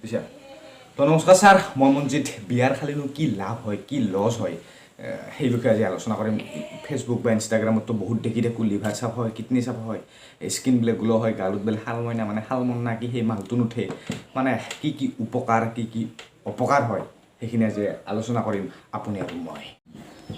বুঝছা তো নমস্কাৰ ছাৰ মই মঞ্জিত বিয়াৰ খালিনো কি লাভ হয় কি লছ হয় সেই বিষয়ে আজি আলোচনা কৰিম ফেচবুক বা ইনষ্টাগ্ৰামতো বহুত দেখি থাকোঁ লিভাৰ চাপ হয় কিডনি চাপ হয় স্কিন বোলে গ্ল' হয় গালত বোলে শাল মইনা মানে শাল মইনা কি সেই মালটো নুঠে মানে কি কি উপকাৰ কি কি অপকাৰ হয় সেইখিনি আজি আলোচনা কৰিম আপুনি আৰু মই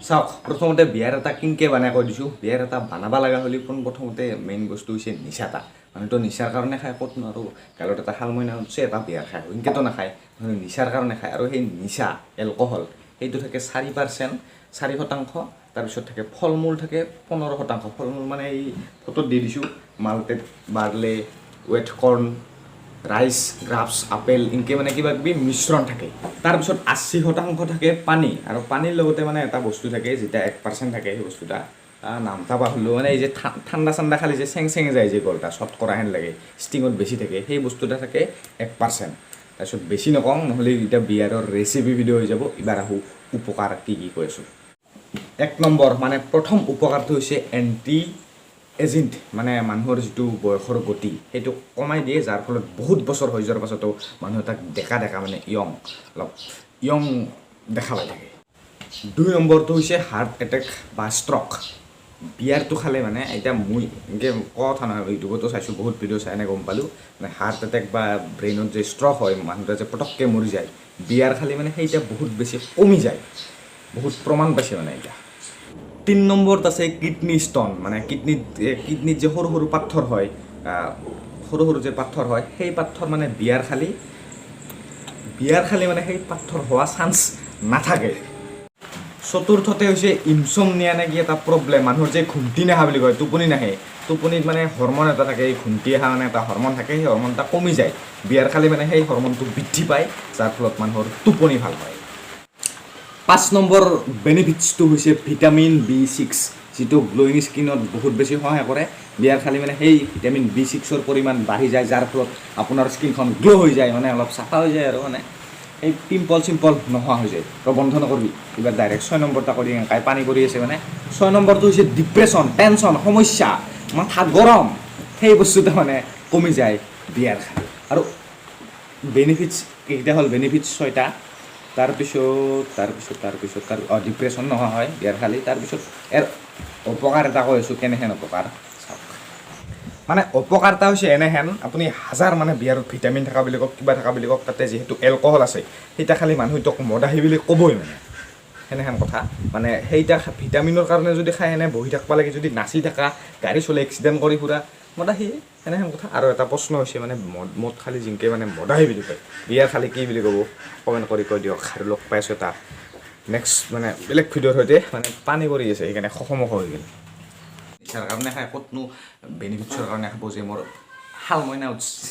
চাওক প্ৰথমতে বিয়াৰ এটা কিনকে বনাই কৈ দিছোঁ বিয়াৰ এটা বনাব লগা হ'লে প্ৰথমতে মেইন বস্তু হৈছে নিচা এটা মানুহটো নিচাৰ কাৰণে খায় ক'ত নোৱাৰোঁ গালত এটা শাল মইনা উঠছে এটা বিয়াৰ খায় ইনকেতো নাখায় মানুহ নিচাৰ কাৰণে খায় আৰু সেই নিচা এলকহল সেইটো থাকে 4% 4%, তাৰপিছত থাকে ফল মূল থাকে 15%। ফল মূল মানে এই ফটোত দি দিছোঁ মালটেড বাৰ্লে ৱেট কৰ্ণ ৰাইচ গ্ৰাপছ আপেল ইনকে মানে কিবা কিবি মিশ্ৰণ থাকে তাৰপিছত 80% থাকে পানী আৰু পানীৰ লগতে মানে এটা বস্তু থাকে যেতিয়া 1% থাকে সেই বস্তুটা নামটা পাহৰিলোঁ মানে এই যে ঠাণ্ডা চাণ্ডা খালি যে চেং চেঙে যায় যে গলটা চট কৰা হেন লাগে ষ্টিঙত বেছি থাকে সেই বস্তুটা থাকে 1%। তাৰপিছত বেছি নকওঁ নহ'লে এতিয়া বিয়াৰৰ ৰেচিপি ভিডিঅ' হৈ যাব এবাৰ আহোঁ উপকাৰ কি কি কৈ আছোঁ 1 নম্বৰ মানে প্ৰথম উপকাৰটো হৈছে এণ্টি এজিণ্ট মানে মানুহৰ যিটো বয়সৰ গতি সেইটো কমাই দিয়ে যাৰ ফলত বহুত বছৰ হৈ যোৱাৰ পাছতো মানুহ তাক ডেকা মানে অলপ য়ং দেখা পাই থাকে 2 নম্বৰটো হৈছে হাৰ্ট এটেক বা ষ্ট্ৰক বিয়াৰটো খালে মানে এতিয়া মই এনেকৈ কথা নহয় ইউটিউবতো চাইছোঁ বহুত ভিডিঅ' চাই এনে গম পালোঁ মানে হাৰ্ট এটেক বা ব্ৰেইনত যে ষ্ট্ৰক হয় মানুহটো যে পটককৈ মৰি যায় বিয়াৰ খালে মানে সেইটা বহুত বেছি কমি যায় বহুত প্ৰমাণ পাইছে মানে এতিয়া 3 নম্বৰত আছে কিডনি ষ্ট'ন মানে কিডনিত যে সৰু সৰু পাথৰ হয় সৰু সৰু যে পাথৰ হয় সেই পাথৰ মানে বিয়াৰ খালি মানে সেই পাথৰ হোৱা চান্স নাথাকে চতুৰ্থতে হৈছে ইনচমনিয়া নে কি এটা প্ৰব্লেম মানুহৰ যে ঘুমটি নাহা বুলি কয় টোপনি নাহে টোপনিত মানে হৰমন এটা থাকে এই ঘুমটি অহা মানে এটা হৰমন থাকে সেই হৰমন এটা কমি যায় বিয়াৰ খালি মানে সেই হৰমনটো বৃদ্ধি পায় যাৰ ফলত মানুহৰ টোপনি ভাল হয় 5 নম্বৰ বেনিফিটছটো হৈছে ভিটামিন B6 যিটো গ্ল'য়িং স্কিনত বহুত বেছি সহায় কৰে বিয়াৰ খালি মানে সেই ভিটামিন B6ৰ পৰিমাণ বাঢ়ি যায় যাৰ ফলত আপোনাৰ স্কিনখন গ্ল' হৈ যায় মানে অলপ চাফা হৈ যায় আৰু মানে এই পিম্পল চিম্পল নোহোৱা হৈ যায় তই বন্ধ নকৰিবি এইবাৰ ডাইৰেক্ট 6 নম্বৰটা কৰি কাই পানী কৰি আছে মানে 6 নম্বৰটো হৈছে ডিপ্ৰেশ্যন টেনশ্যন সমস্যা মাথা গৰম সেই বস্তুটো মানে কমি যায় বিয়াৰ খালি আৰু বেনিফিটছ এইকেইটা হ'ল বেনিফিটছ 6টা তাৰপিছত ডিপ্ৰেশ্যন নোহোৱা হয় বিয়াৰ খালি তাৰপিছত ইয়াৰ অপকাৰ এটা কৈ আছোঁ কেনেহেন অপকাৰ চাওক মানে অপকাৰটা হৈছে এনেহেন আপুনি হাজাৰ মানে বিয়াৰত ভিটামিন থকা বুলি কওক কিবা থকা বুলি কওক তাতে যিহেতু এলকহল আছে সেইটা খালি মানুহটোক মদাহী বুলি ক'বই মানে সেনেহেন কথা মানে সেইটা ভিটামিনৰ কাৰণে যদি খাই এনে বহি থাকিব লাগে যদি নাচি থকা গাড়ী চলাই এক্সিডেণ্ট কৰি ফুৰা মদাহী সেনেহেন কথা আৰু এটা প্ৰশ্ন হৈছে মানে মদ খালি জিংকে মানে মদাহী বুলি কয় বিয়াৰ খালি কি বুলি ক'ব কমেণ্ট কৰি কৈ দিয়ক আৰু লগ পাইছোঁ এটা নেক্সট মানে বেলেগ ভিডিঅ'ৰ সৈতে মানে পানী কৰি আছে সেইকাৰণে খমখ হৈ গ'ল নিচাৰ কাৰণে খাই ক'তনো বেনিফিটছৰ কাৰণে খাব যে মোৰ শাল মইনা উঠছে